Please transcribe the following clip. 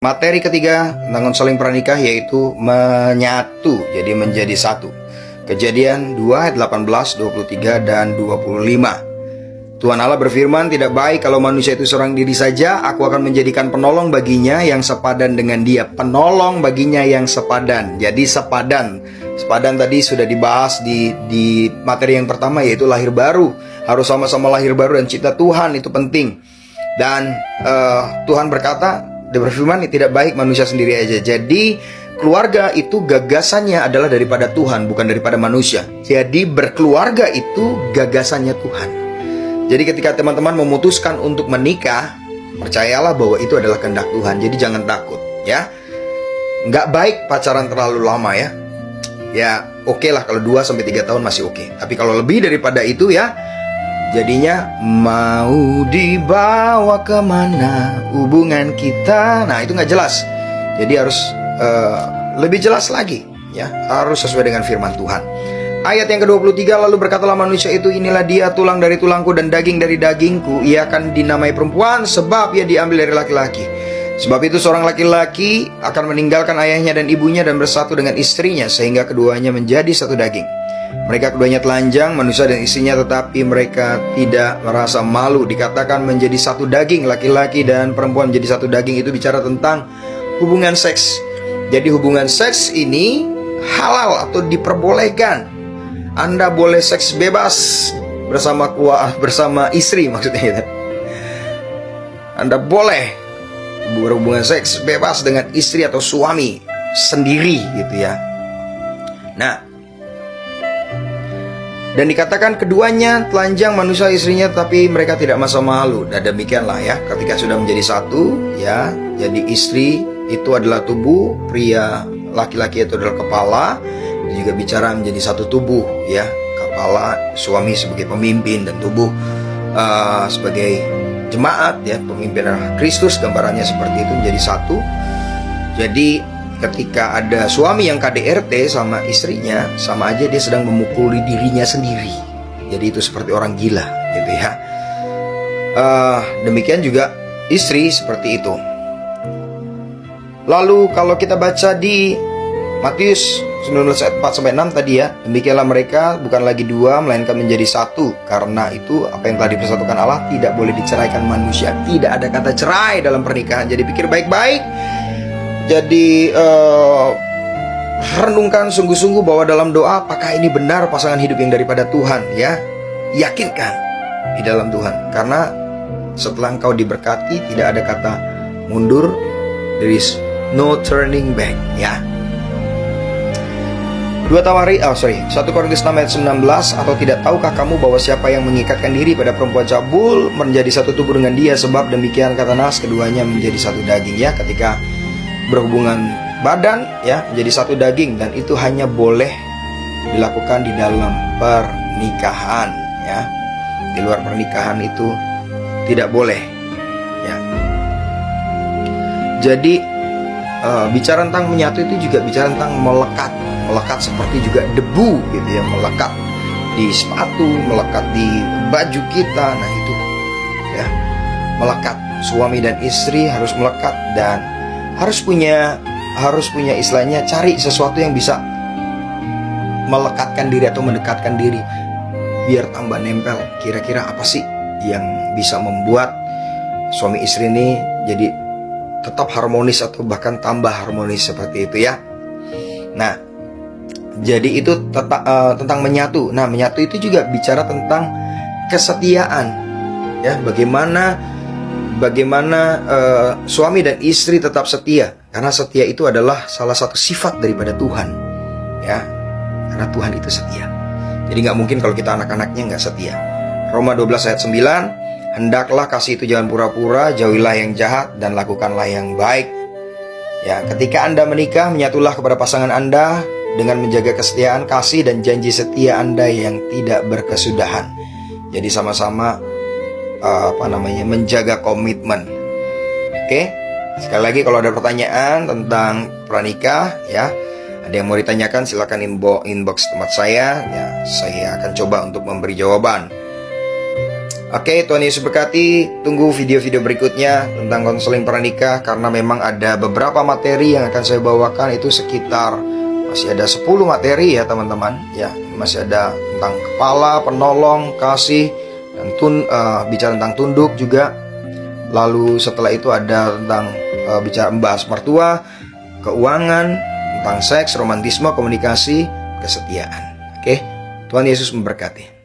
Materi ketiga tentang konseling pranikah yaitu menyatu, jadi menjadi satu. Kejadian 2 ayat 18, 23, dan 25. Tuhan Allah berfirman, tidak baik kalau manusia itu seorang diri saja, aku akan menjadikan penolong baginya yang sepadan dengan dia. Penolong baginya yang sepadan. Jadi sepadan. Sepadan tadi sudah dibahas di materi yang pertama, yaitu lahir baru. Harus sama-sama lahir baru dan cipta Tuhan, itu penting. Dan Tuhan berkata, dia berfirman, tidak baik manusia sendiri aja. Jadi keluarga itu gagasannya adalah daripada Tuhan, bukan daripada manusia. Jadi berkeluarga itu gagasannya Tuhan. Jadi ketika teman-teman memutuskan untuk menikah, percayalah bahwa itu adalah kehendak Tuhan. Jadi jangan takut, ya. Nggak baik pacaran terlalu lama, ya. Ya oke lah kalau 2-3 tahun masih oke. Tapi kalau lebih daripada itu, ya, jadinya mau dibawa kemana hubungan kita. Nah itu nggak jelas. Jadi harus lebih jelas lagi, ya. Harus sesuai dengan firman Tuhan. Ayat yang ke-23, lalu berkatalah manusia itu, inilah dia, tulang dari tulangku dan daging dari dagingku. Ia akan dinamai perempuan sebab ia diambil dari laki-laki. Sebab itu seorang laki-laki akan meninggalkan ayahnya dan ibunya dan bersatu dengan istrinya, sehingga keduanya menjadi satu daging. Mereka keduanya telanjang, manusia dan istrinya, tetapi mereka tidak merasa malu. Dikatakan menjadi satu daging, laki-laki dan perempuan menjadi satu daging. Itu bicara tentang hubungan seks. Jadi hubungan seks ini halal atau diperbolehkan. Anda boleh seks bebas bersama istri, maksudnya. Anda boleh berhubungan seks bebas dengan istri atau suami sendiri, gitu ya. Nah, dan dikatakan keduanya telanjang, manusia istrinya, tapi mereka tidak merasa malu. Dan demikianlah, ya, ketika sudah menjadi satu, ya. Jadi istri itu adalah tubuh, pria laki-laki itu adalah kepala. Dia juga bicara menjadi satu tubuh, ya. Kepala, suami sebagai pemimpin, dan tubuh sebagai jemaat, ya. Pemimpin adalah Kristus, gambarannya seperti itu, menjadi satu. Jadi ketika ada suami yang KDRT sama istrinya, sama aja dia sedang memukuli dirinya sendiri. Jadi itu seperti orang gila, gitu ya. Demikian juga istri seperti itu. Lalu kalau kita baca di Matius 19 ayat 4-6 tadi, ya, demikianlah mereka bukan lagi dua, melainkan menjadi satu. Karena itu apa yang telah dipersatukan Allah tidak boleh diceraikan manusia. Tidak ada kata cerai dalam pernikahan. Jadi pikir baik-baik. Jadi renungkan sungguh-sungguh bahwa dalam doa, apakah ini benar pasangan hidup yang daripada Tuhan, ya. Yakinkan di dalam Tuhan. Karena setelah engkau diberkati, tidak ada kata mundur. There is no turning back, ya. 1 Korintus 6 ayat 19, atau tidak tahukah kamu bahwa siapa yang mengikatkan diri pada perempuan cabul menjadi satu tubuh dengan dia, sebab demikian kata Nas, keduanya menjadi satu daging, ya. Ketika berhubungan badan, ya, menjadi satu daging, dan itu hanya boleh dilakukan di dalam pernikahan, ya. Di luar pernikahan itu tidak boleh, ya. Jadi bicara tentang menyatu itu juga bicara tentang melekat seperti juga debu, gitu ya, melekat di sepatu, melekat di baju kita. Nah itu, ya, melekat. Suami dan istri harus melekat dan harus punya istilahnya, cari sesuatu yang bisa melekatkan diri atau mendekatkan diri biar tambah nempel. Kira-kira apa sih yang bisa membuat suami istri ini jadi tetap harmonis atau bahkan tambah harmonis seperti itu, ya. Nah, jadi itu tentang menyatu. Nah, menyatu itu juga bicara tentang kesetiaan, ya. Bagaimana suami dan istri tetap setia, karena setia itu adalah salah satu sifat daripada Tuhan, ya. Karena Tuhan itu setia. Jadi nggak mungkin kalau kita anak-anaknya nggak setia. Roma 12 ayat 9, hendaklah kasih itu jangan pura-pura, jauhilah yang jahat dan lakukanlah yang baik. Ya, ketika Anda menikah, menyatulah kepada pasangan Anda dengan menjaga kesetiaan, kasih, dan janji setia Anda yang tidak berkesudahan. Jadi sama-sama menjaga komitmen. Oke? Sekali lagi, kalau ada pertanyaan tentang pranikah, ya, ada yang mau ditanyakan, silakan inbox tempat saya, ya, saya akan coba untuk memberi jawaban. Oke, Tuhan Yesus berkati. Tunggu video-video berikutnya tentang konseling pranikah, karena memang ada beberapa materi yang akan saya bawakan. Itu sekitar masih ada 10 materi ya teman-teman. Ya, masih ada tentang kepala, penolong, kasih, dan bicara tentang tunduk juga. Lalu setelah itu ada tentang bicara membahas mertua, keuangan, tentang seks, romantisme, komunikasi, kesetiaan. Oke, Tuhan Yesus memberkati.